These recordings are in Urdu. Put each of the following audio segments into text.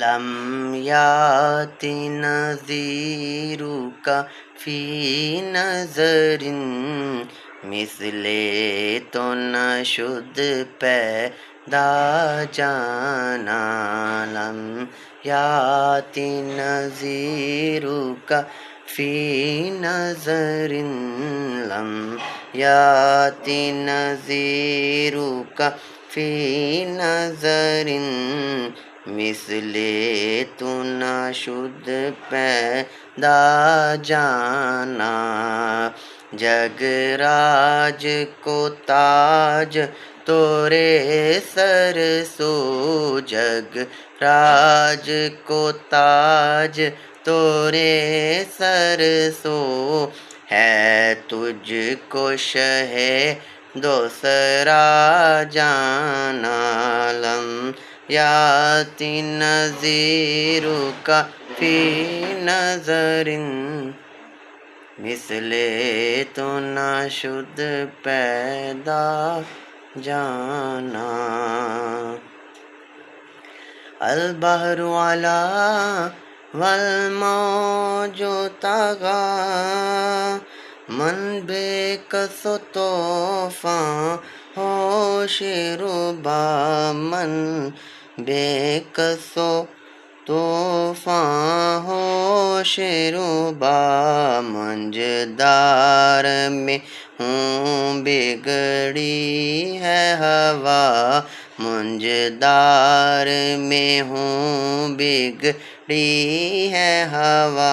لم یات نذیرک فی نظر مثل تو نشد پیدا جانا لم یات نذیرک فی نظر لم یات نذیرک فی نظر مثل تو نشد پیدا جانا جگ راج کو تاج تورے سر سو جگ راج کو تاج تورے سر سو ہے تجھ کو شہ دوسرا جانا لم یات نذیرک فی نظر مثل تو نشد پیدا جانا البحر علا والموج طغی من بے کس و طوفان ہوش ربا من بے کس و طوفان ہوش ربا منجدار میں ہوں بگڑی ہے ہوا منجدار میں ہوں بگڑی ہے ہوا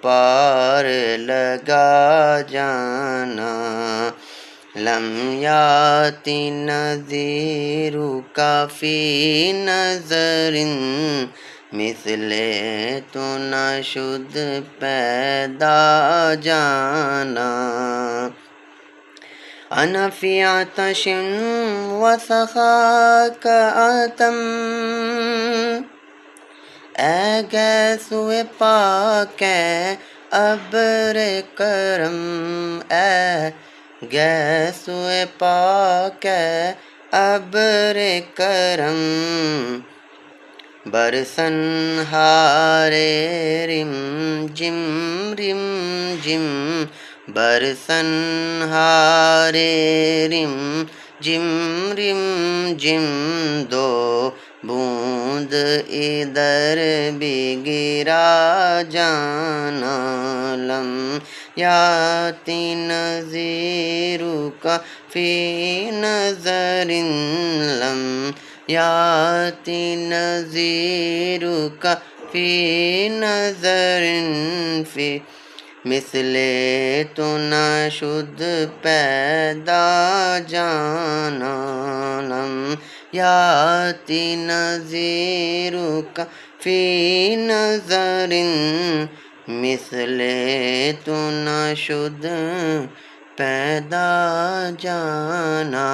پار لگا جانا لم یات نذیرک فی نظر مثل تو نشد پیدا جانا انا فی عطش وسخاک عتم اے گیسوئے پاک اے ابر کرم اے گیسوئے پاک اے ابر کرم برسن ہارے رم جم برسن ہارے رم جم دو بوند ادھر بھی گرا جانا لم یات نذیرک فی نظر لم یات نذیرک فی نظر فی مثل تو نشد پیدا جانا لم یات نذیرک فی نظر مثل تو نشد پیدا جانا